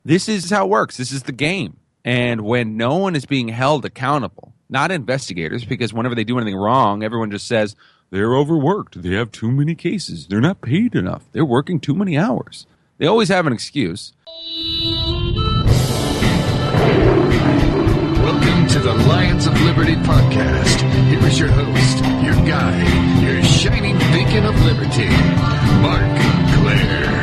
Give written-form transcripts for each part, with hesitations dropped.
This is how it works. This is the game. And when no one is being held accountable, not investigators, because whenever they do anything wrong, everyone just says, they're overworked. They have too many cases. They're not paid enough. They're working too many hours. They always have an excuse. Welcome to the Lions of Liberty podcast. Here is your host, your guide, your shining beacon of liberty, Marc Clair.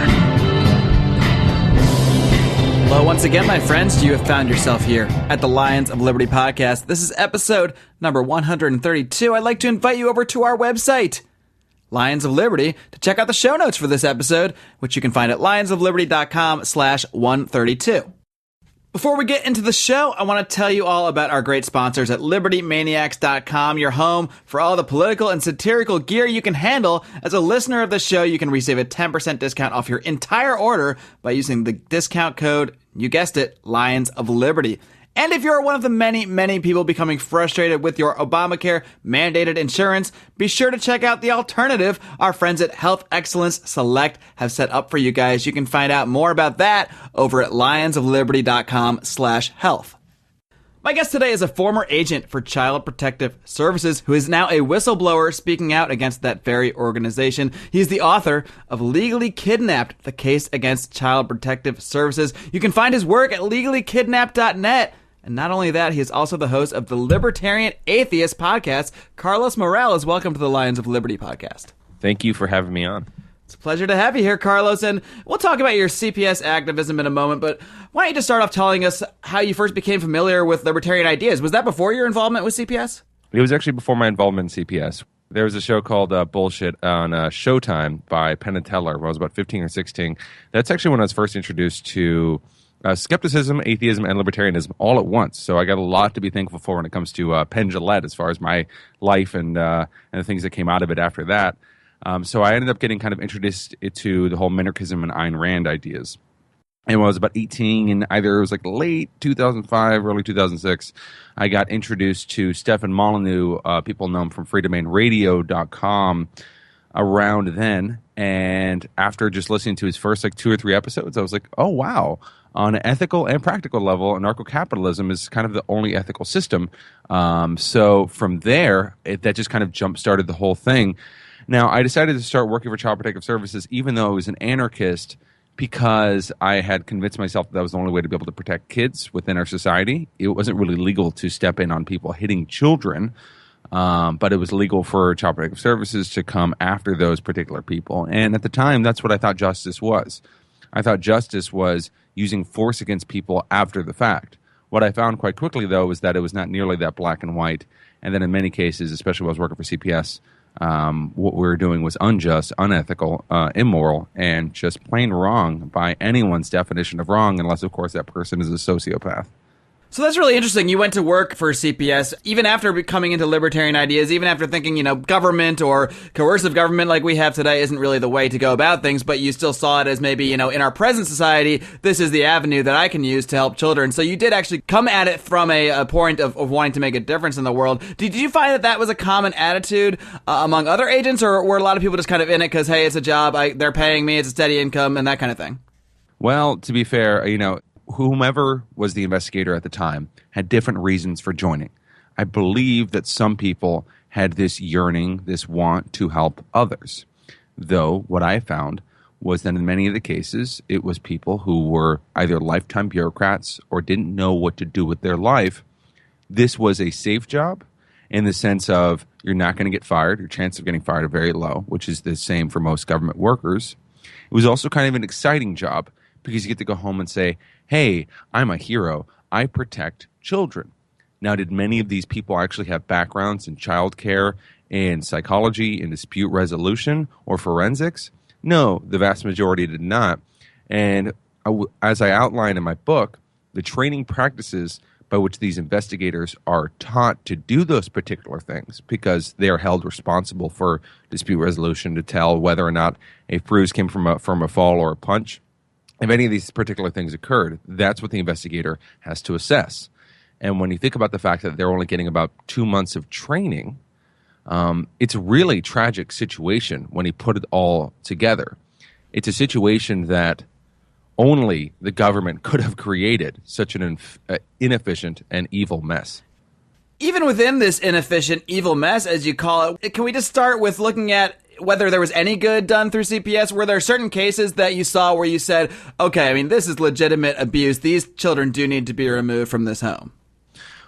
Hello once again, my friends. You have found yourself here at the Lions of Liberty podcast. This is episode number 132. I'd like to invite you over to our website, Lions of Liberty, to check out the show notes for this episode, which you can find at lionsofliberty.com/132. Before we get into the show, I want to tell you all about our great sponsors at LibertyManiacs.com, your home for all the political and satirical gear you can handle. As a listener of the show, you can receive a 10% discount off your entire order by using the discount code, you guessed it, Lions of Liberty. And if you're one of the many, many people becoming frustrated with your Obamacare mandated insurance, be sure to check out the alternative our friends at Health Excellence Select have set up for you guys. You can find out more about that over at lionsofliberty.com/health. My guest today is a former agent for Child Protective Services who is now a whistleblower speaking out against that very organization. He's the author of Legally Kidnapped, the case against Child Protective Services. You can find his work at legallykidnapped.net. And not only that, he is also the host of the Libertarian Atheist podcast. Carlos Morales, welcome to the Lions of Liberty podcast. Thank you for having me on. It's a pleasure to have you here, Carlos, and we'll talk about your CPS activism in a moment, but why don't you just start off telling us how you first became familiar with libertarian ideas? Was that before your involvement with CPS? It was actually before my involvement in CPS. There was a show called Bullshit on Showtime by Penn and Teller when I was about 15 or 16. That's actually when I was first introduced to skepticism, atheism, and libertarianism all at once. So I got a lot to be thankful for when it comes to Penn Jillette as far as my life and the things that came out of it after that. So I ended up getting kind of introduced to the whole minarchism and Ayn Rand ideas. And when I was about 18, and either it was like late 2005, early 2006, I got introduced to Stefan Molyneux. People know him from freedomainradio.com around then. And after just listening to his first like 2 or 3 episodes, I was like, oh, wow. On an ethical and practical level, anarcho-capitalism is kind of the only ethical system. So from there, that just kind of jump-started the whole thing. Now, I decided to start working for Child Protective Services, even though I was an anarchist, because I had convinced myself that was the only way to be able to protect kids within our society. It wasn't really legal to step in on people hitting children, but it was legal for Child Protective Services to come after those particular people. And at the time, that's what I thought justice was. I thought justice was using force against people after the fact. What I found quite quickly, though, was that it was not nearly that black and white. And then in many cases, especially when I was working for CPS, what we were doing was unjust, unethical, immoral, and just plain wrong by anyone's definition of wrong, unless, of course, that person is a sociopath. So that's really interesting. You went to work for CPS, even after coming into libertarian ideas, even after thinking, government or coercive government like we have today isn't really the way to go about things, but you still saw it as maybe, in our present society, this is the avenue that I can use to help children. So you did actually come at it from a point of wanting to make a difference in the world. Did you find that was a common attitude among other agents, or were a lot of people just kind of in it because, hey, it's a job, they're paying me, it's a steady income, and that kind of thing? Well, to be fair, whomever was the investigator at the time had different reasons for joining. I believe that some people had this yearning, this want to help others. Though what I found was that in many of the cases, it was people who were either lifetime bureaucrats or didn't know what to do with their life. This was a safe job in the sense of you're not going to get fired. Your chance of getting fired are very low, which is the same for most government workers. It was also kind of an exciting job because you get to go home and say, hey, I'm a hero. I protect children. Now, did many of these people actually have backgrounds in childcare, in psychology, in dispute resolution, or forensics? No, the vast majority did not. And as I outline in my book, the training practices by which these investigators are taught to do those particular things, because they are held responsible for dispute resolution to tell whether or not a bruise came from a fall or a punch. If any of these particular things occurred, that's what the investigator has to assess. And when you think about the fact that they're only getting about 2 months of training, it's a really tragic situation when you put it all together. It's a situation that only the government could have created such an inefficient and evil mess. Even within this inefficient, evil mess, as you call it, can we just start with looking at whether there was any good done through CPS? Were there certain cases that you saw where you said, okay, I mean, this is legitimate abuse. These children do need to be removed from this home?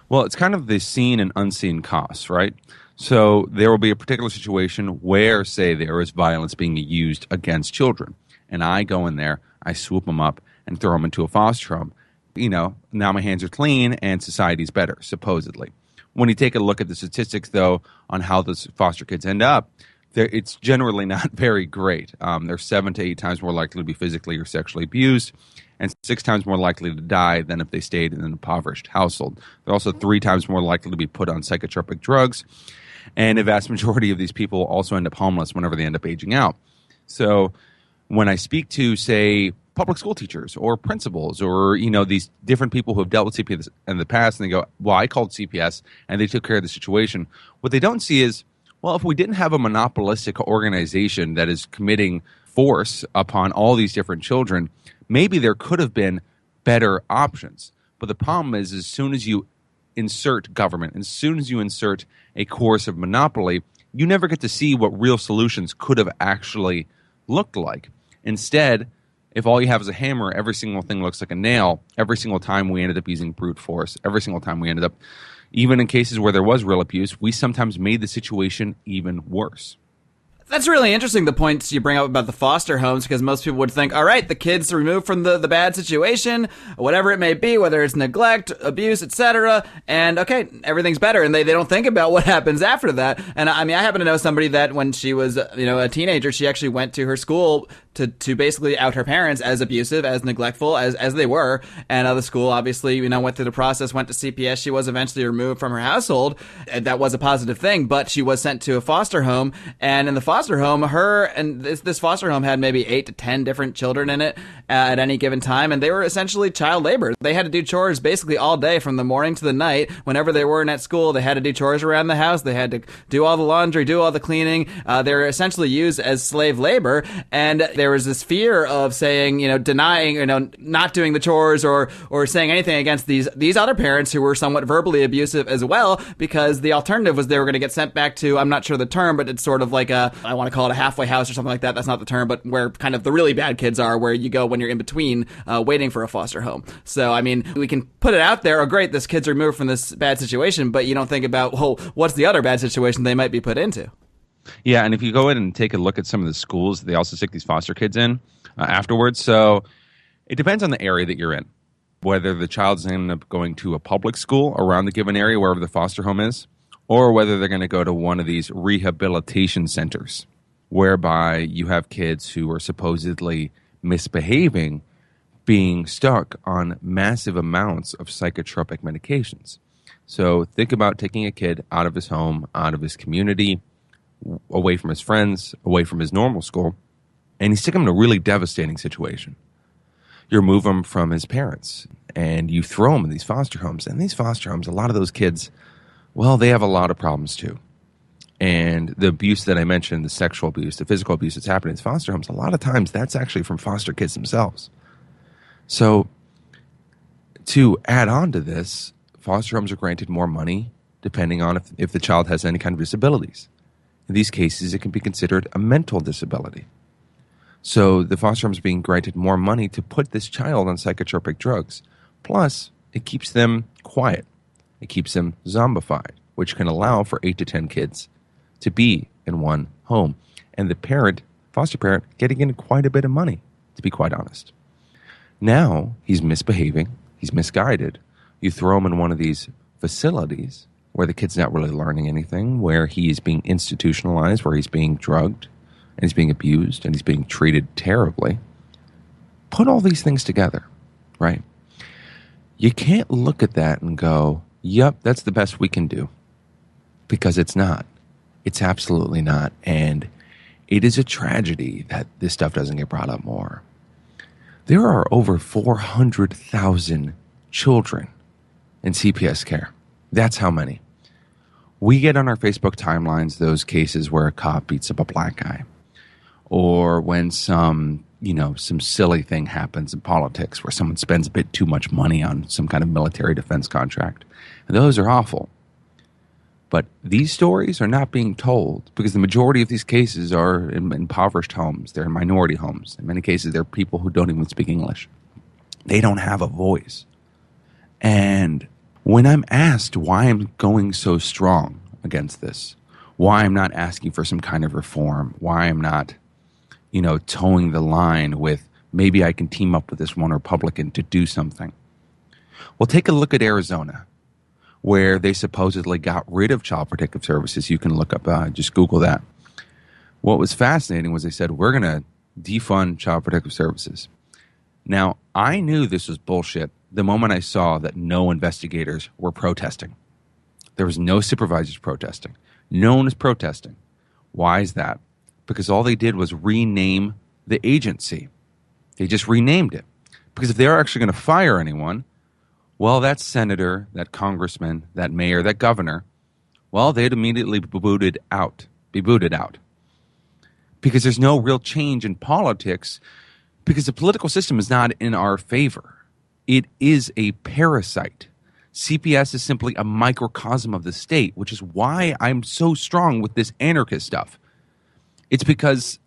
Well, it's kind of the seen and unseen costs, right? So there will be a particular situation where, say, there is violence being used against children. And I go in there, I swoop them up and throw them into a foster home. Now my hands are clean and society's better, supposedly. When you take a look at the statistics, though, on how those foster kids end up, it's generally not very great. They're 7 to 8 times more likely to be physically or sexually abused, and 6 times more likely to die than if they stayed in an impoverished household. They're also 3 times more likely to be put on psychotropic drugs, and a vast majority of these people also end up homeless whenever they end up aging out. So when I speak to, say, public school teachers or principals or, these different people who have dealt with CPS in the past, and they go, well, I called CPS and they took care of the situation. What they don't see is, well, if we didn't have a monopolistic organization that is committing force upon all these different children, maybe there could have been better options. But the problem is, as soon as you insert government, as soon as you insert a coercive monopoly, you never get to see what real solutions could have actually looked like. Instead, if all you have is a hammer, every single thing looks like a nail. Every single time we ended up using brute force. Every single time we ended up, even in cases where there was real abuse, we sometimes made the situation even worse. That's really interesting, the points you bring up about the foster homes, because most people would think, all right, the kid's removed from the bad situation, whatever it may be, whether it's neglect, abuse, etc., and okay, everything's better, and they don't think about what happens after that. And I mean, I happen to know somebody that when she was a teenager, she actually went to her school to basically out her parents as abusive, as neglectful as they were, and the school obviously went through the process, went to CPS. She was eventually removed from her household, and that was a positive thing, but she was sent to a foster home, and in the foster home, this foster home had maybe 8 to 10 different children in it at any given time, and they were essentially child labor. They had to do chores basically all day from the morning to the night. Whenever they weren't at school, they had to do chores around the house. They had to do all the laundry, do all the cleaning. They were essentially used as slave labor, and there was this fear of saying, denying, not doing the chores or saying anything against these other parents who were somewhat verbally abusive as well, because the alternative was they were going to get sent back to, I'm not sure the term, but it's sort of like I want to call it a halfway house or something like that. That's not the term, but where kind of the really bad kids are, where you go when you're in between waiting for a foster home. So, I mean, we can put it out there, oh, great, this kid's removed from this bad situation, but you don't think about, well, what's the other bad situation they might be put into? Yeah, and if you go in and take a look at some of the schools, they also stick these foster kids in afterwards. So it depends on the area that you're in, whether the child's end up going to a public school around the given area, wherever the foster home is, or whether they're going to go to one of these rehabilitation centers, whereby you have kids who are supposedly misbehaving, being stuck on massive amounts of psychotropic medications. So think about taking a kid out of his home, out of his community, away from his friends, away from his normal school, and you stick him in a really devastating situation. You remove him from his parents, and you throw him in these foster homes. And these foster homes, a lot of those kids, well, they have a lot of problems too. And the abuse that I mentioned, the sexual abuse, the physical abuse that's happening in these foster homes, a lot of times that's actually from foster kids themselves. So to add on to this, foster homes are granted more money depending on if the child has any kind of disabilities. In these cases, it can be considered a mental disability. So the foster home is being granted more money to put this child on psychotropic drugs. Plus, it keeps them quiet. It keeps them zombified, which can allow for 8 to 10 kids to be in one home. And the parent, foster parent, getting in quite a bit of money, to be quite honest. Now, he's misbehaving. He's misguided. You throw him in one of these facilities where the kid's not really learning anything, where he's being institutionalized, where he's being drugged, and he's being abused, and he's being treated terribly. Put all these things together, right? You can't look at that and go, yep, that's the best we can do. Because it's not. It's absolutely not. And it is a tragedy that this stuff doesn't get brought up more. There are over 400,000 children in CPS care. That's how many. We get on our Facebook timelines those cases where a cop beats up a black guy, or when some some silly thing happens in politics where someone spends a bit too much money on some kind of military defense contract. And those are awful. But these stories are not being told because the majority of these cases are in impoverished homes. They're in minority homes. In many cases, they're people who don't even speak English. They don't have a voice. And when I'm asked why I'm going so strong against this, why I'm not asking for some kind of reform, why I'm not, towing the line with maybe I can team up with this one Republican to do something. Well, take a look at Arizona, where they supposedly got rid of Child Protective Services. You can look up, just Google that. What was fascinating was they said, we're going to defund Child Protective Services. Now, I knew this was bullshit the moment I saw that no investigators were protesting. There was no supervisors protesting. No one was protesting. Why is that? Because all they did was rename the agency. They just renamed it. Because if they're actually going to fire anyone, well, that senator, that congressman, that mayor, that governor, well, they'd immediately be booted out. Because there's no real change in politics, because the political system is not in our favor. It is a parasite. CPS is simply a microcosm of the state, which is why I'm so strong with this anarchist stuff. It's because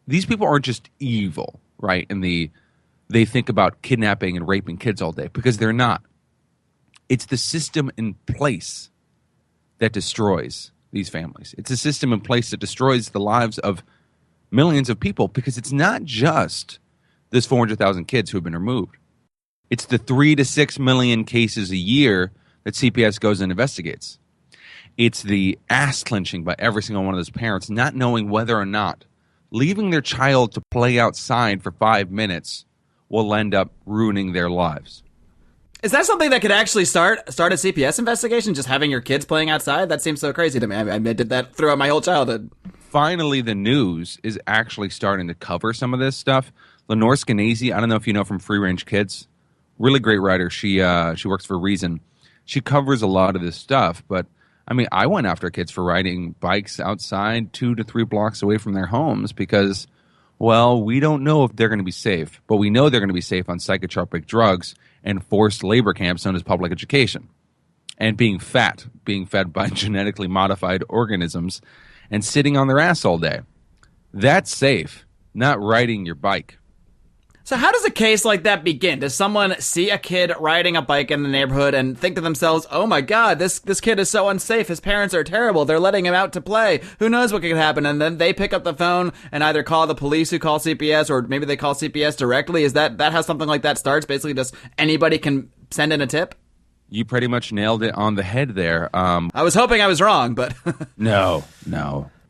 these people aren't just evil, right? And they think about kidnapping and raping kids all day, because they're not. It's the system in place that destroys these families. It's a system in place that destroys the lives of millions of people, because it's not just this 400,000 kids who have been removed. It's the 3 to 6 million cases a year that CPS goes and investigates. It's the ass clenching by every single one of those parents, not knowing whether or not leaving their child to play outside for 5 minutes will end up ruining their lives. Is that something that could actually start a CPS investigation, just having your kids playing outside? That seems so crazy to me. I did that throughout my whole childhood. Finally, the news is actually starting to cover some of this stuff. Lenore Skenazy, I don't know if you know from Free Range Kids, really great writer. She works for Reason. She covers a lot of this stuff. But, I mean, I went after kids for riding bikes outside 2 to 3 blocks away from their homes because, well, we don't know if they're going to be safe. But we know they're going to be safe on psychotropic drugs and forced labor camps known as public education. And being fed by genetically modified organisms and sitting on their ass all day. That's safe, not riding your bike. So how does a case like that begin? Does someone see a kid riding a bike in the neighborhood and think to themselves, oh my God, this kid is so unsafe. His parents are terrible. They're letting him out to play. Who knows what could happen? And then they pick up the phone and either call the police who call CPS, or maybe they call CPS directly. Is that how something like that starts? Basically, just anybody can send in a tip? You pretty much nailed it on the head there. I was hoping I was wrong, but... No.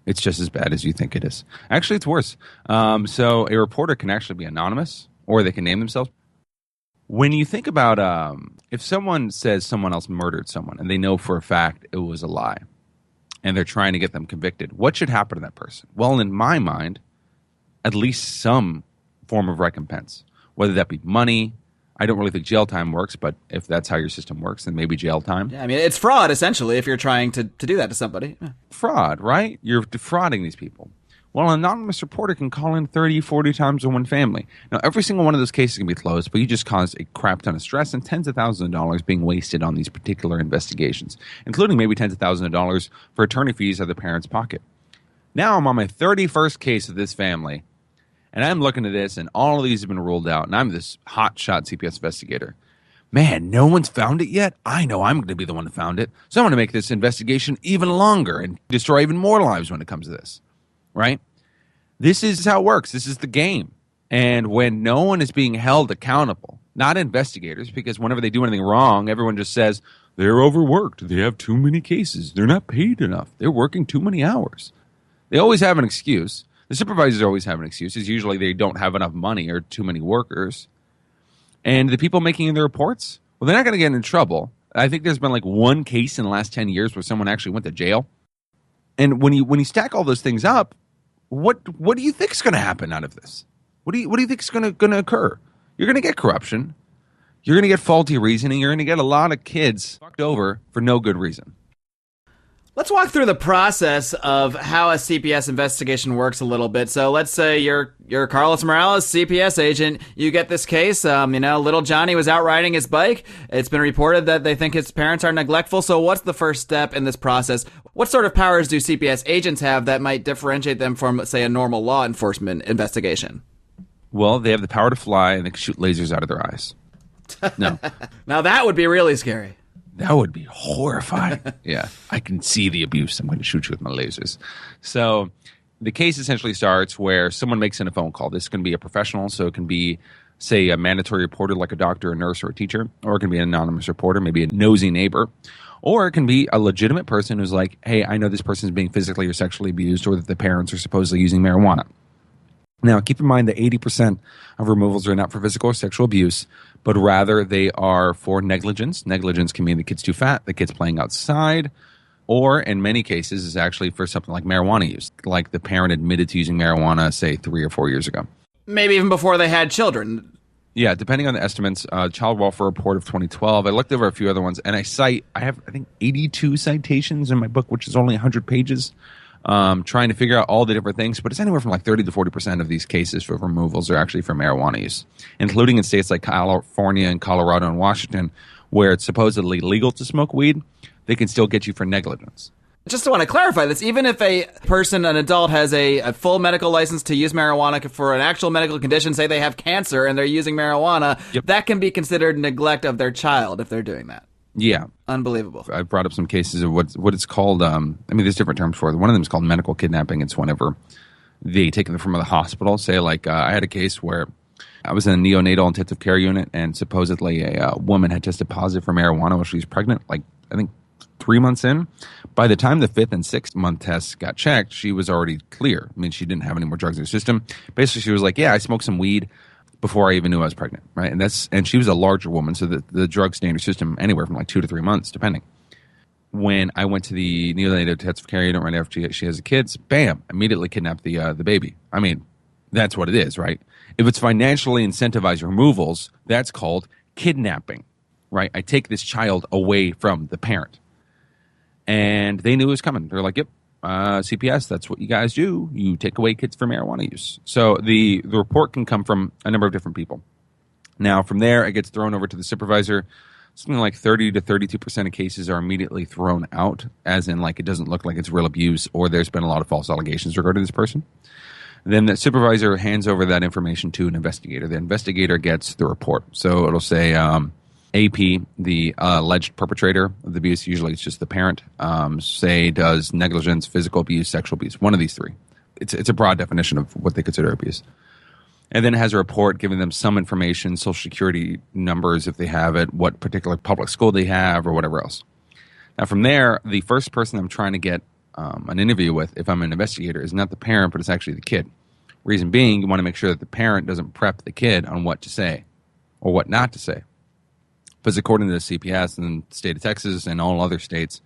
It's just as bad as you think it is. Actually, it's worse. So a reporter can actually be anonymous, or they can name themselves. When you think about if someone says someone else murdered someone and they know for a fact it was a lie and they're trying to get them convicted, what should happen to that person? Well, in my mind, at least some form of recompense, whether that be money. I don't really think jail time works, but if that's how your system works, then maybe jail time. Yeah, I mean, it's fraud, essentially, if you're trying to do that to somebody. Yeah. Fraud, right? You're defrauding these people. Well, an anonymous reporter can call in 30, 40 times in one family. Now, every single one of those cases can be closed, but you just caused a crap ton of stress and tens of thousands of dollars being wasted on these particular investigations, including maybe tens of thousands of dollars for attorney fees out of the parents' pocket. Now I'm on my 31st case of this family, and I'm looking at this, and all of these have been ruled out, and I'm this hotshot CPS investigator. Man, no one's found it yet? I know I'm going to be the one who found it, so I'm going to make this investigation even longer and destroy even more lives when it comes to this, right? This is how it works. This is the game. And when no one is being held accountable, not investigators, because whenever they do anything wrong, everyone just says, they're overworked, they have too many cases, they're not paid enough, they're working too many hours. They always have an excuse. The supervisors always have an excuse. It's usually they don't have enough money or too many workers. And the people making the reports, well, they're not going to get in trouble. I think there's been like one case in the last 10 years where someone actually went to jail. And when you stack all those things up, what do you think is going to happen out of this? What do you think is going to occur? You're going to get corruption. You're going to get faulty reasoning. You're going to get a lot of kids fucked over for no good reason. Let's walk through the process of how a CPS investigation works a little bit. So let's say you're Carlos Morales, CPS agent. You get this case. Little Johnny was out riding his bike. It's been reported that they think his parents are neglectful. So what's the first step in this process? What sort of powers do CPS agents have that might differentiate them from, say, a normal law enforcement investigation? Well, they have the power to fly and they can shoot lasers out of their eyes. No. Now that would be really scary. That would be horrifying. Yeah, I can see the abuse. I'm going to shoot you with my lasers. So the case essentially starts where someone makes in a phone call. This can be a professional, so it can be, say, a mandatory reporter like a doctor, a nurse, or a teacher, or it can be an anonymous reporter, maybe a nosy neighbor, or it can be a legitimate person who's like, hey, I know this person is being physically or sexually abused, or that the parents are supposedly using marijuana. Now, keep in mind that 80% of removals are not for physical or sexual abuse, but rather they are for negligence. Negligence can mean the kid's too fat, the kid's playing outside, or in many cases is actually for something like marijuana use, like the parent admitted to using marijuana, say, 3 or 4 years ago. Maybe even before they had children. Yeah, depending on the estimates, Child Welfare Report of 2012. I looked over a few other ones, and I have, I think, 82 citations in my book, which is only 100 pages. Trying to figure out all the different things, but it's anywhere from like 30 to 40% of these cases for removals are actually for marijuana use, including in states like California and Colorado and Washington, where it's supposedly legal to smoke weed. They can still get you for negligence. Just want to clarify this, even if a person, an adult, has a full medical license to use marijuana for an actual medical condition, say they have cancer and they're using marijuana, that can be considered neglect of their child if they're doing that. Yeah. Unbelievable. I brought up some cases of what it's called. There's different terms for it. One of them is called medical kidnapping. It's whenever they take them from the hospital. Say, like, I had a case where I was in a neonatal intensive care unit, and supposedly a woman had tested positive for marijuana while she was pregnant, like, I think 3 months in. By the time the 5th and 6th month tests got checked, she was already clear. I mean, she didn't have any more drugs in her system. Basically, she was like, yeah, I smoked some weed before I even knew I was pregnant, right? And she was a larger woman, so the drug stayed in her system anywhere from like 2 to 3 months, depending. When I went to the neonatal intensive care unit right after she has the kids, bam, immediately kidnapped the baby. I mean, that's what it is, right? If it's financially incentivized removals, that's called kidnapping, right? I take this child away from the parent. And they knew it was coming. They're like, yep, CPS, that's what you guys do. You take away kids for marijuana use. So the report can come from a number of different people. Now, from there, it gets thrown over to the supervisor. Something like 30 to 32% of cases are immediately thrown out, as in, like, it doesn't look like it's real abuse or there's been a lot of false allegations regarding this person. Then the supervisor hands over that information to an investigator. The investigator gets the report. So it'll say AP, the alleged perpetrator of the abuse, usually it's just the parent, say does negligence, physical abuse, sexual abuse, one of these three. It's a broad definition of what they consider abuse. And then it has a report giving them some information, social security numbers if they have it, what particular public school they have, or whatever else. Now from there, the first person I'm trying to get an interview with, if I'm an investigator, is not the parent, but it's actually the kid. Reason being, you want to make sure that the parent doesn't prep the kid on what to say or what not to say. Because according to the CPS and the state of Texas and all other states,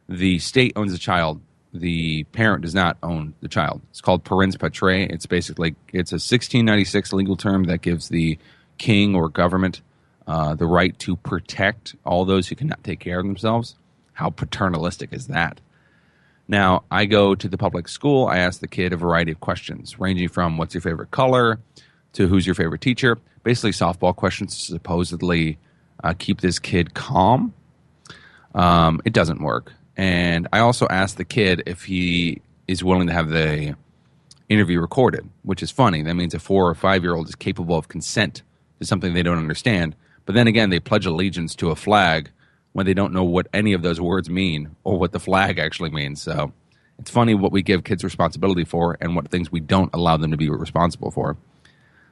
the state owns the child. The parent does not own the child. It's called parens patriae. It's basically, it's a 1696 legal term that gives the king or government the right to protect all those who cannot take care of themselves. How paternalistic is that? Now, I go to the public school. I ask the kid a variety of questions, ranging from what's your favorite color to who's your favorite teacher. Basically, softball questions to supposedly keep this kid calm. It doesn't work. And I also asked the kid if he is willing to have the interview recorded, which is funny. That means a 4 or 5-year-old is capable of consent to something they don't understand. But then again, they pledge allegiance to a flag when they don't know what any of those words mean or what the flag actually means. So it's funny what we give kids responsibility for and what things we don't allow them to be responsible for.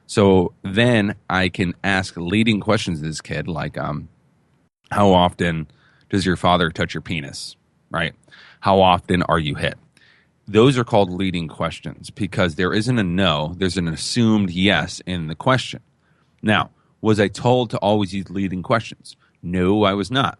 So then I can ask leading questions to this kid, like how often does your father touch your penis? Right? How often are you hit? Those are called leading questions because there isn't a no, there's an assumed yes in the question. Now, was I told to always use leading questions? No, I was not.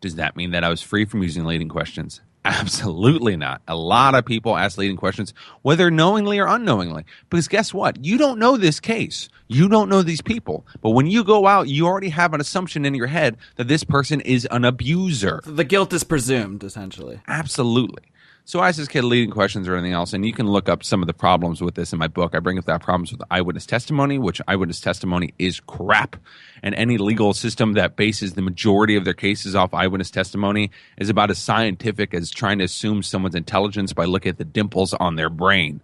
Does that mean that I was free from using leading questions? Absolutely not. A lot of people ask leading questions, whether knowingly or unknowingly. Because guess what? You don't know this case. You don't know these people. But when you go out, you already have an assumption in your head that this person is an abuser. The guilt is presumed, essentially. Absolutely. So I ask this kid leading questions or anything else, and you can look up some of the problems with this in my book. I bring up that problems with eyewitness testimony, which eyewitness testimony is crap. And any legal system that bases the majority of their cases off eyewitness testimony is about as scientific as trying to assume someone's intelligence by looking at the dimples on their brain.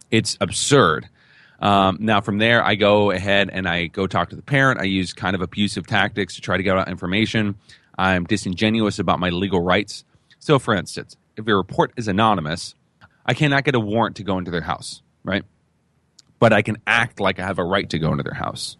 It's absurd. Now, from there, I go ahead and I go talk to the parent. I use kind of abusive tactics to try to get out information. I'm disingenuous about my legal rights. So, for instance, if a report is anonymous, I cannot get a warrant to go into their house, right? But I can act like I have a right to go into their house.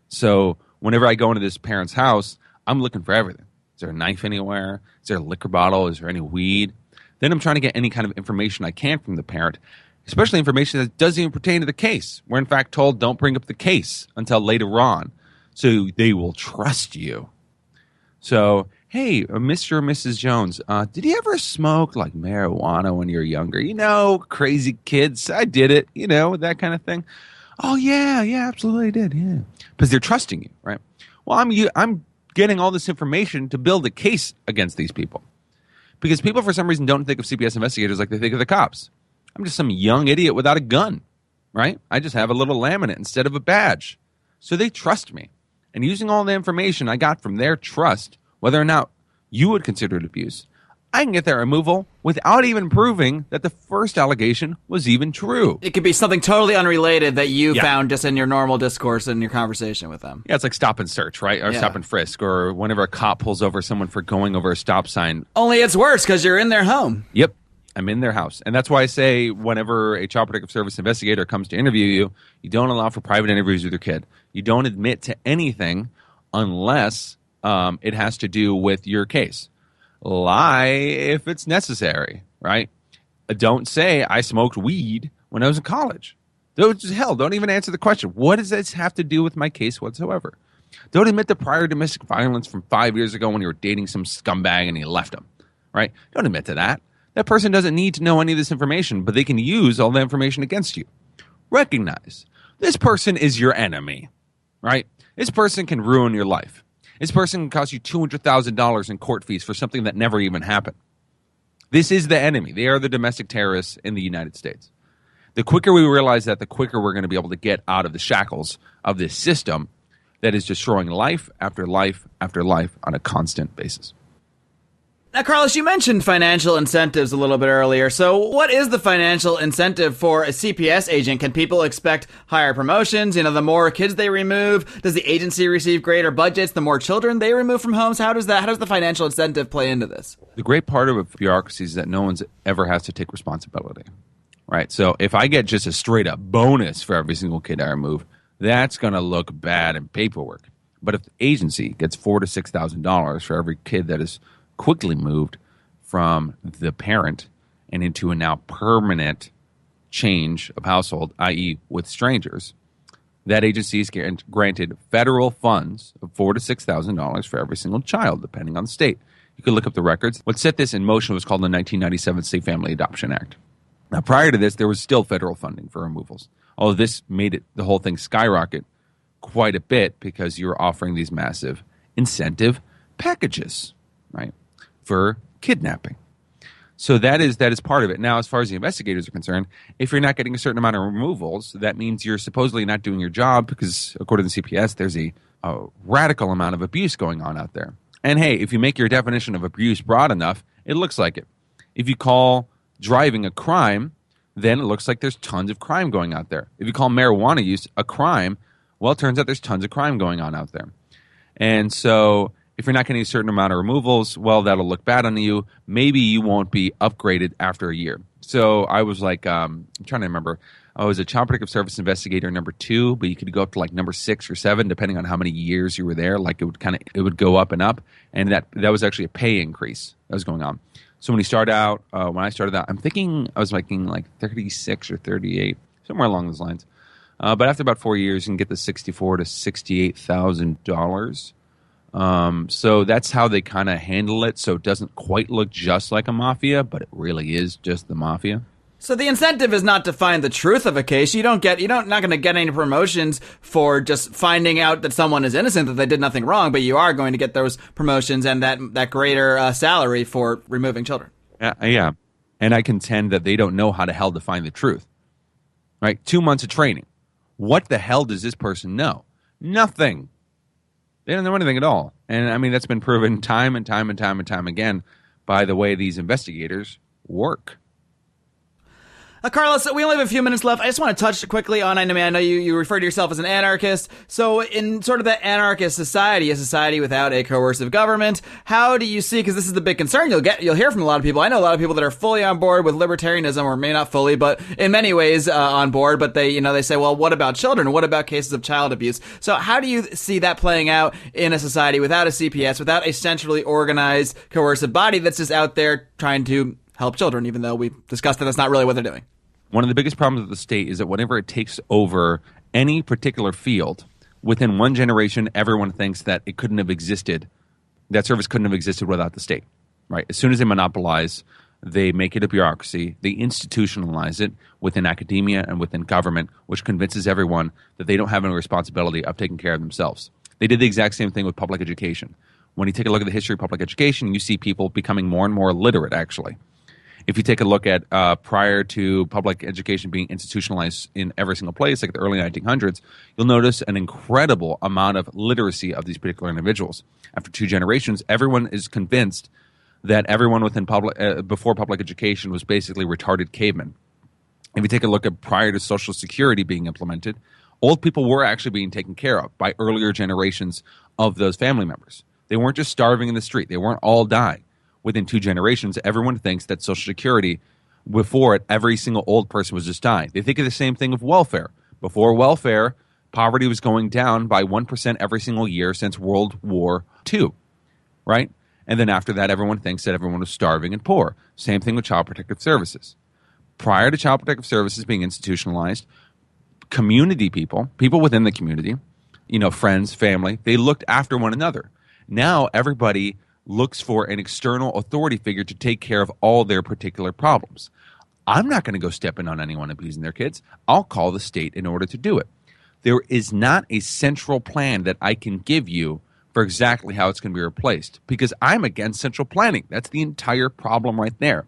So whenever I go into this parent's house, I'm looking for everything. Is there a knife anywhere? Is there a liquor bottle? Is there any weed? Then I'm trying to get any kind of information I can from the parent, especially information that doesn't even pertain to the case. We're in fact told don't bring up the case until later on, so they will trust you. So, hey, Mr. or Mrs. Jones, did you ever smoke like marijuana when you were younger? You know, crazy kids. I did it, you know, that kind of thing. Oh, yeah, absolutely I did, yeah. Because they're trusting you, right? Well, I'm getting all this information to build a case against these people. Because people, for some reason, don't think of CPS investigators like they think of the cops. I'm just some young idiot without a gun, right? I just have a little laminate instead of a badge. So they trust me. And using all the information I got from their trust, whether or not you would consider it abuse, I can get their removal without even proving that the first allegation was even true. It could be something totally unrelated that you found just in your normal discourse and your conversation with them. Yeah, it's like stop and search, right? Or stop and frisk, or whenever a cop pulls over someone for going over a stop sign. Only it's worse because you're in their home. Yep, I'm in their house. And that's why I say whenever a Child Protective Service investigator comes to interview you, you don't allow for private interviews with your kid. You don't admit to anything unless it has to do with your case. Lie if it's necessary, right? Don't say I smoked weed when I was in college. Don't even answer the question. What does this have to do with my case whatsoever? Don't admit to prior domestic violence from 5 years ago when you were dating some scumbag and you left him, right? Don't admit to that. That person doesn't need to know any of this information, but they can use all the information against you. Recognize this person is your enemy, right? This person can ruin your life. This person can cost you $200,000 in court fees for something that never even happened. This is the enemy. They are the domestic terrorists in the United States. The quicker we realize that, the quicker we're going to be able to get out of the shackles of this system that is destroying life after life after life on a constant basis. Now, Carlos, you mentioned financial incentives a little bit earlier. So what is the financial incentive for a CPS agent? Can people expect higher promotions? You know, the more kids they remove, does the agency receive greater budgets? The more children they remove from homes? How does the financial incentive play into this? The great part of a bureaucracy is that no one ever has to take responsibility, right? So if I get just a straight up bonus for every single kid I remove, that's going to look bad in paperwork. But if the agency gets $4,000 to $6,000 for every kid that is quickly moved from the parent and into a now permanent change of household, i.e. with strangers, that agency is granted federal funds of $4,000 to $6,000 for every single child, depending on the state. You can look up the records. What set this in motion was called the 1997 Safe Family Adoption Act. Now, prior to this, there was still federal funding for removals, although this made the whole thing skyrocket quite a bit because you're offering these massive incentive packages, right, for kidnapping. So that is part of it. Now, as far as the investigators are concerned, if you're not getting a certain amount of removals, that means you're supposedly not doing your job because, according to the CPS, there's a radical amount of abuse going on out there. And hey, if you make your definition of abuse broad enough, it looks like it. If you call driving a crime, then it looks like there's tons of crime going out there. If you call marijuana use a crime, well, it turns out there's tons of crime going on out there. And so if you're not getting a certain amount of removals, well, that'll look bad on you. Maybe you won't be upgraded after a year. So I was like, I'm trying to remember. I was a Child Protective Service investigator number 2, but you could go up to like number 6 or 7, depending on how many years you were there. Like it would go up and up, and that was actually a pay increase that was going on. So when I started out, I'm thinking I was making like 36 or 38, somewhere along those lines. But after about 4 years, you can get the $64,000 to $68,000 So that's how they kind of handle it. So it doesn't quite look just like a mafia, but it really is just the mafia. So the incentive is not to find the truth of a case. You're not going to get any promotions for just finding out that someone is innocent, that they did nothing wrong, but you are going to get those promotions and that greater salary for removing children. Yeah. And I contend that they don't know how the hell to find the truth. Right? 2 months of training. What the hell does this person know? Nothing. They don't know anything at all. And I mean, that's been proven time and time again by the way these investigators work. Carlos, we only have a few minutes left. I just want to touch quickly on, I know you refer to yourself as an anarchist. So in sort of that anarchist society, a society without a coercive government, how do you see, because this is the big concern you'll hear from a lot of people. I know a lot of people that are fully on board with libertarianism, or may not fully, but in many ways on board, but they say, well, what about children? What about cases of child abuse? So how do you see that playing out in a society without a CPS, without a centrally organized coercive body that's just out there trying to help children, even though we've discussed that that's not really what they're doing? One of the biggest problems with the state is that whenever it takes over any particular field, within one generation, everyone thinks that it couldn't have existed, that service couldn't have existed without the state, right? As soon as they monopolize, they make it a bureaucracy, they institutionalize it within academia and within government, which convinces everyone that they don't have any responsibility of taking care of themselves. They did the exact same thing with public education. When you take a look at the history of public education, you see people becoming more and more literate, actually. If you take a look at prior to public education being institutionalized in every single place, like the early 1900s, you'll notice an incredible amount of literacy of these particular individuals. After 2 generations, everyone is convinced that everyone within before public education was basically retarded cavemen. If you take a look at prior to Social Security being implemented, old people were actually being taken care of by earlier generations of those family members. They weren't just starving in the street. They weren't all dying. Within 2 generations, everyone thinks that Social Security, before it, every single old person was just dying. They think of the same thing of welfare. Before welfare, poverty was going down by 1% every single year since World War II, right? And then after that, everyone thinks that everyone was starving and poor. Same thing with Child Protective Services. Prior to Child Protective Services being institutionalized, community people within the community, friends, family, they looked after one another. Now everybody looks for an external authority figure to take care of all their particular problems. I'm not going to go step in on anyone abusing their kids. I'll call the state in order to do it. There is not a central plan that I can give you for exactly how it's going to be replaced, because I'm against central planning. That's the entire problem right there.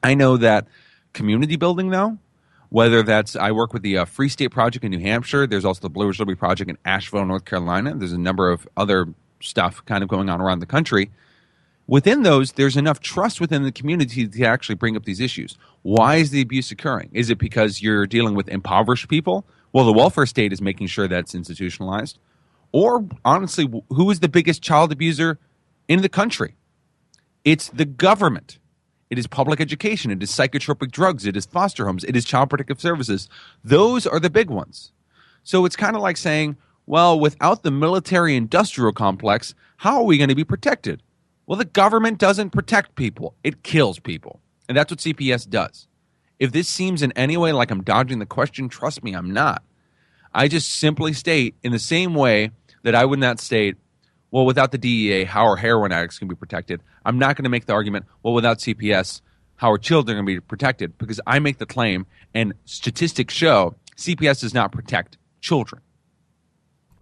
I know that community building, though, whether that's, I work with the Free State Project in New Hampshire. There's also the Blue Ridge Liberty Project in Asheville, North Carolina. There's a number of other stuff kind of going on around the country. Within those, there's enough trust within the community to actually bring up these issues. Why is the abuse occurring? Is it because you're dealing with impoverished people? Well, the welfare state is making sure that's institutionalized. Or, honestly, who is the biggest child abuser in the country? It's the government. It is public education. It is psychotropic drugs. It is foster homes. It is Child Protective Services. Those are the big ones. So it's kind of like saying, well, without the military-industrial complex, how are we going to be protected? Well, the government doesn't protect people. It kills people. And that's what CPS does. If this seems in any way like I'm dodging the question, trust me, I'm not. I just simply state in the same way that I would not state, well, without the DEA, how are heroin addicts going to be protected? I'm not going to make the argument, well, without CPS, how are children going to be protected? Because I make the claim, and statistics show, CPS does not protect children.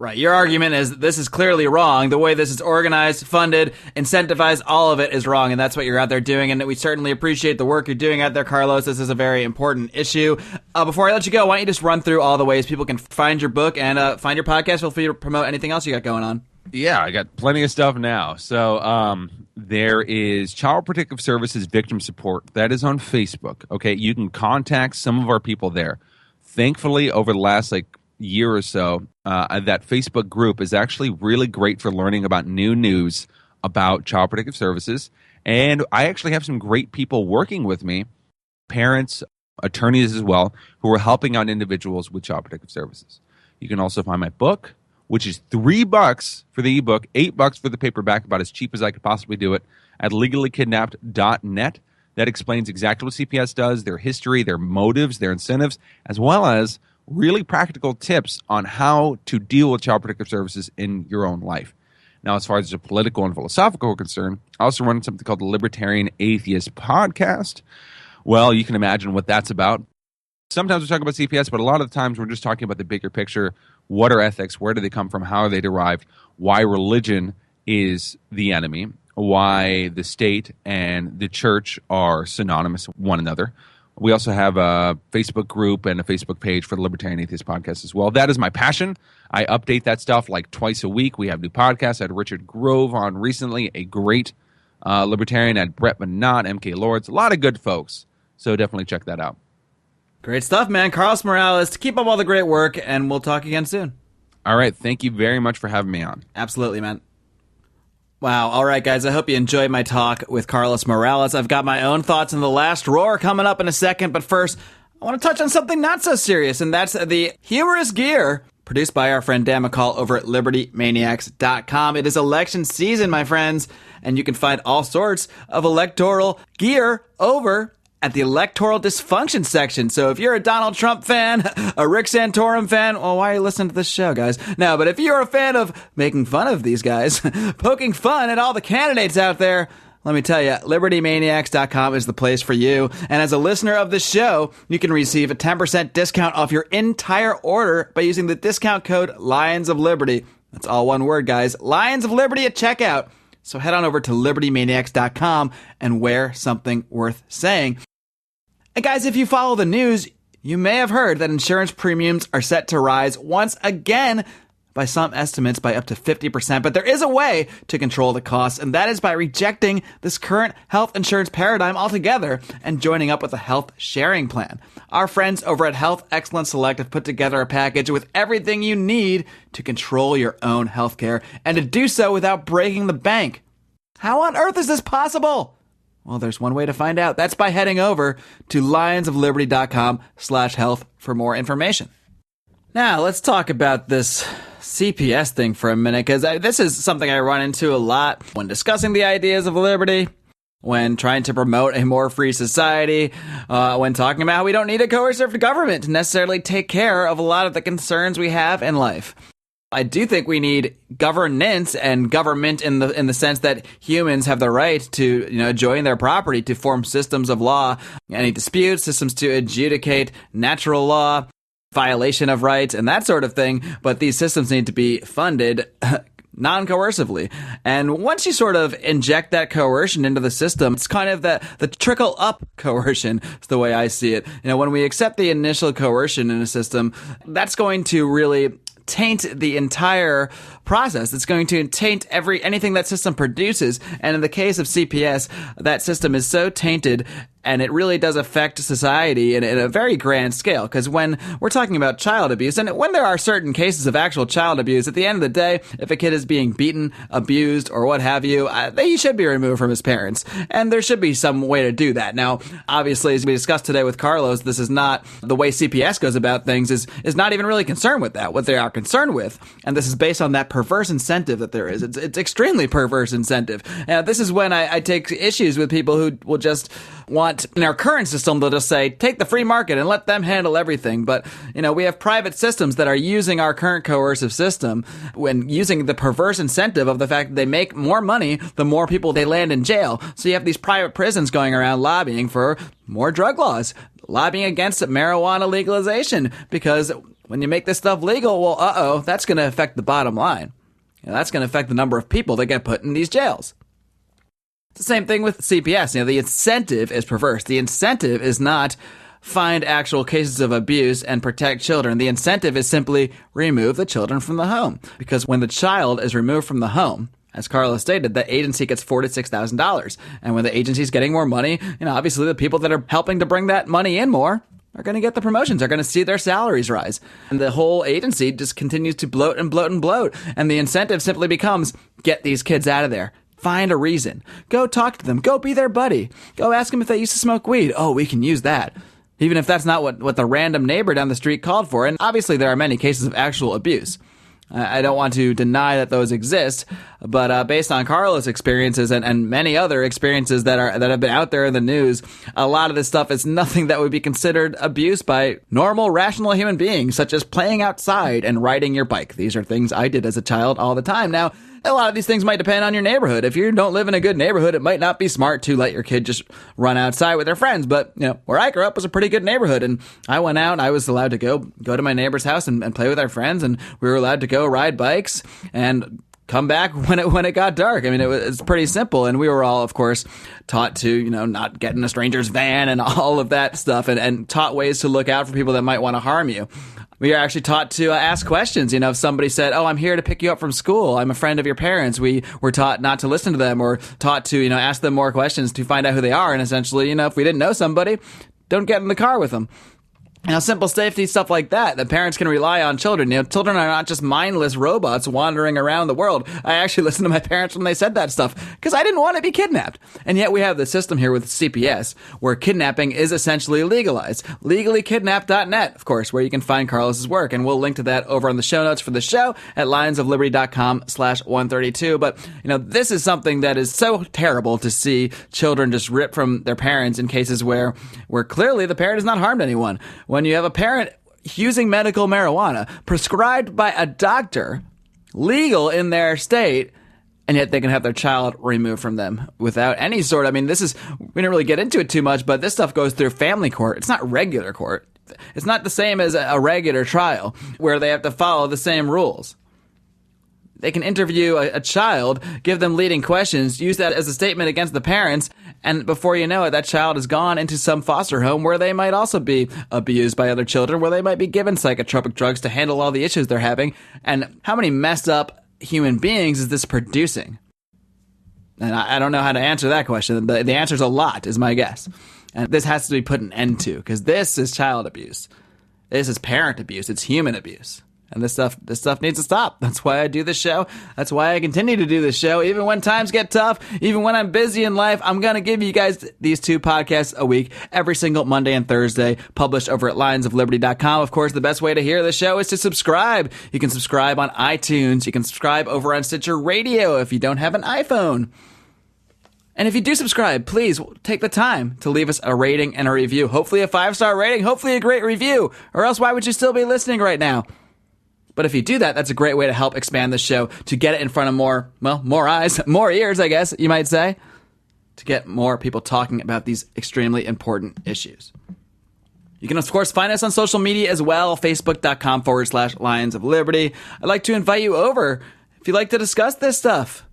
Right. Your argument is that this is clearly wrong. The way this is organized, funded, incentivized, all of it is wrong, and that's what you're out there doing, and we certainly appreciate the work you're doing out there, Carlos. This is a very important issue. Before I let you go, why don't you just run through all the ways people can find your book and find your podcast? Feel free to promote anything else you got going on. Yeah, I got plenty of stuff now. So there is Child Protective Services Victim Support. That is on Facebook. Okay, you can contact some of our people there. Thankfully, over the last year or so, that Facebook group is actually really great for learning about new news about Child Protective Services. And I actually have some great people working with me, parents, attorneys as well, who are helping out individuals with Child Protective Services. You can also find my book, which is $3 for the ebook, $8 for the paperback, about as cheap as I could possibly do it, at legallykidnapped.net. That explains exactly what CPS does, their history, their motives, their incentives, as well as really practical tips on how to deal with Child Protective Services in your own life. Now, as far as the political and philosophical are concerned, I also run something called the Libertarian Atheist Podcast. Well, you can imagine what that's about. Sometimes we talk about CPS, but a lot of the times we're just talking about the bigger picture. What are ethics? Where do they come from? How are they derived? Why religion is the enemy? Why the state and the church are synonymous with one another. We also have a Facebook group and a Facebook page for the Libertarian Atheist Podcast as well. That is my passion. I update that stuff like twice a week. We have new podcasts. I had Richard Grove on recently, a great libertarian. I had Brett Manott, MK Lords, a lot of good folks. So definitely check that out. Great stuff, man. Carlos Morales, keep up all the great work, and we'll talk again soon. All right. Thank you very much for having me on. Absolutely, man. Wow. All right, guys. I hope you enjoyed my talk with Carlos Morales. I've got my own thoughts on the last roar coming up in a second, but first, I want to touch on something not so serious, and that's the humorous gear produced by our friend Dan McCall over at libertymaniacs.com. It is election season, my friends, and you can find all sorts of electoral gear over at the electoral dysfunction section. So if you're a Donald Trump fan, a Rick Santorum fan, well, why are you listening to this show, guys? No, but if you're a fan of making fun of these guys, poking fun at all the candidates out there, let me tell you, libertymaniacs.com is the place for you. And as a listener of this show, you can receive a 10% discount off your entire order by using the discount code Lions of Liberty. That's all one word, guys. Lions of Liberty at checkout. So head on over to libertymaniacs.com and wear something worth saying. And guys, if you follow the news, you may have heard that insurance premiums are set to rise once again, by some estimates by up to 50%. But there is a way to control the costs, and that is by rejecting this current health insurance paradigm altogether and joining up with a health sharing plan. Our friends over at Health Excellence Select have put together a package with everything you need to control your own healthcare and to do so without breaking the bank. How on earth is this possible? Well, there's one way to find out. That's by heading over to lionsofliberty.com/health for more information. Now, let's talk about this CPS thing for a minute, because this is something I run into a lot when discussing the ideas of liberty, when trying to promote a more free society, when talking about how we don't need a coercive government to necessarily take care of a lot of the concerns we have in life. I do think we need governance and government in the sense that humans have the right to, join their property to form systems of law, any disputes, systems to adjudicate natural law, violation of rights, and that sort of thing. But these systems need to be funded non-coercively. And once you sort of inject that coercion into the system, it's kind of the trickle-up coercion is the way I see it. When we accept the initial coercion in a system, that's going to really taint the entire process. It's going to taint anything that system produces. And in the case of CPS, that system is so tainted, and it really does affect society in a very grand scale. Because when we're talking about child abuse, and when there are certain cases of actual child abuse, at the end of the day, if a kid is being beaten, abused, or what have you, he should be removed from his parents. And there should be some way to do that. Now, obviously, as we discussed today with Carlos, this is not the way CPS goes about things, is not even really concerned with that. What they are concerned with, and this is based on that perverse incentive that there is. It's extremely perverse incentive. Now, this is when I take issues with people who will just want, in our current system, they'll just say, take the free market and let them handle everything. But, we have private systems that are using our current coercive system when using the perverse incentive of the fact that they make more money the more people they land in jail. So you have these private prisons going around lobbying for more drug laws, lobbying against marijuana legalization, because when you make this stuff legal, well, that's going to affect the bottom line. That's going to affect the number of people that get put in these jails. It's the same thing with CPS. The incentive is perverse. The incentive is not find actual cases of abuse and protect children. The incentive is simply remove the children from the home. Because when the child is removed from the home, as Carlos stated, the agency gets $4,000 to $6,000. And when the agency is getting more money, obviously the people that are helping to bring that money in more are going to get the promotions, are going to see their salaries rise. And the whole agency just continues to bloat and bloat and bloat. And the incentive simply becomes, get these kids out of there. Find a reason. Go talk to them. Go be their buddy. Go ask them if they used to smoke weed. Oh, we can use that. Even if that's not what the random neighbor down the street called for. And obviously there are many cases of actual abuse. I don't want to deny that those exist, But based on Carlos' experiences and many other experiences that have been out there in the news, a lot of this stuff is nothing that would be considered abuse by normal, rational human beings, such as playing outside and riding your bike. These are things I did as a child all the time. Now, a lot of these things might depend on your neighborhood. If you don't live in a good neighborhood, it might not be smart to let your kid just run outside with their friends. But, where I grew up was a pretty good neighborhood, and I went out, I was allowed to go to my neighbor's house and play with our friends, and we were allowed to go ride bikes and come back when it got dark. I mean, it's pretty simple, and we were all, of course, taught to, not get in a stranger's van and all of that stuff, and taught ways to look out for people that might want to harm you. We are actually taught to ask questions. If somebody said, "Oh, I'm here to pick you up from school. I'm a friend of your parents," we were taught not to listen to them, or taught to, ask them more questions to find out who they are. And essentially, if we didn't know somebody, don't get in the car with them. Simple safety stuff like that parents can rely on children. Children are not just mindless robots wandering around the world. I actually listened to my parents when they said that stuff because I didn't want to be kidnapped. And yet we have the system here with CPS where kidnapping is essentially legalized. LegallyKidnapped.net, of course, where you can find Carlos's work. And we'll link to that over on the show notes for the show at lionsofliberty.com/132. But, this is something that is so terrible to see children just ripped from their parents in cases where clearly the parent has not harmed anyone. When you have a parent using medical marijuana prescribed by a doctor, legal in their state, and yet they can have their child removed from them without any sort of, we didn't really get into it too much, but this stuff goes through family court. It's not regular court. It's not the same as a regular trial where they have to follow the same rules. They can interview a child, give them leading questions, use that as a statement against the parents, and before you know it, that child has gone into some foster home where they might also be abused by other children, where they might be given psychotropic drugs to handle all the issues they're having. And how many messed up human beings is this producing? And I don't know how to answer that question. The answer is a lot, is my guess. And this has to be put an end to, because this is child abuse. This is parent abuse. It's human abuse. And this stuff needs to stop. That's why I do this show. That's why I continue to do this show. Even when times get tough, even when I'm busy in life, I'm going to give you guys these 2 podcasts a week, every single Monday and Thursday, published over at lionsofliberty.com. Of course, the best way to hear the show is to subscribe. You can subscribe on iTunes. You can subscribe over on Stitcher Radio if you don't have an iPhone. And if you do subscribe, please take the time to leave us a rating and a review. Hopefully a 5-star rating, hopefully a great review, or else why would you still be listening right now? But if you do that, that's a great way to help expand the show, to get it in front of more eyes, more ears, I guess you might say, to get more people talking about these extremely important issues. You can, of course, find us on social media as well, facebook.com/Lions of Liberty. I'd like to invite you over if you'd like to discuss this stuff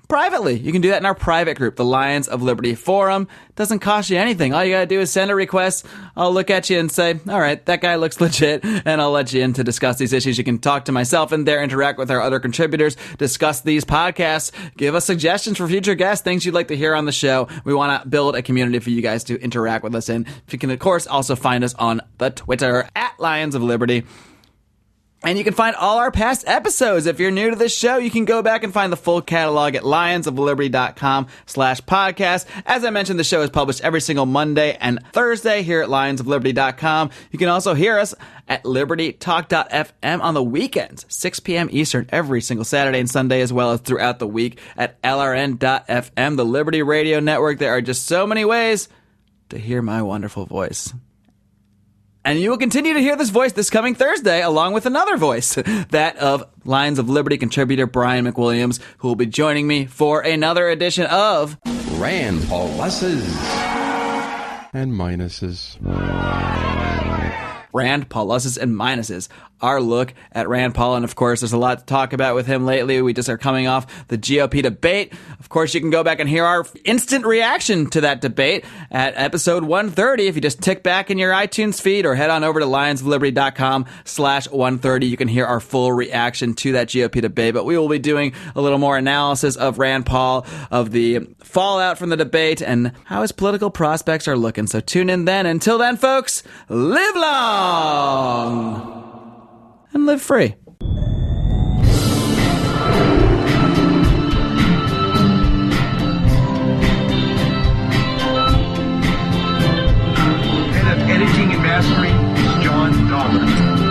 privately. You can do that in our private group, the Lions of Liberty Forum. It doesn't cost you anything. All you gotta do is send a request. I'll look at you and say, all right, that guy looks legit, and I'll let you in to discuss these issues. You can talk to myself in there, interact with our other contributors, discuss these podcasts, give us suggestions for future guests, things you'd like to hear on the show. We want to build a community for you guys to interact with us in. You can, of course, also find us on the Twitter at Lions of Liberty. And you can find all our past episodes. If you're new to this show, you can go back and find the full catalog at lionsofliberty.com/podcast. As I mentioned, the show is published every single Monday and Thursday here at lionsofliberty.com. You can also hear us at libertytalk.fm on the weekends, 6 p.m. Eastern, every single Saturday and Sunday, as well as throughout the week at lrn.fm, the Liberty Radio Network. There are just so many ways to hear my wonderful voice. And you will continue to hear this voice this coming Thursday, along with another voice, that of Lions of Liberty contributor Brian McWilliams, who will be joining me for another edition of Rand Paul Pluses and Minuses. Rand Paul Pluses and Minuses. Our look at Rand Paul, and of course, there's a lot to talk about with him lately. We just are coming off the GOP debate. Of course, you can go back and hear our instant reaction to that debate at episode 130. If you just tick back in your iTunes feed or head on over to lionsofliberty.com/130, you can hear our full reaction to that GOP debate. But we will be doing a little more analysis of Rand Paul, of the fallout from the debate, and how his political prospects are looking. So tune in then. Until then, folks, live long and live free. Head of editing and mastering is John Dahmer.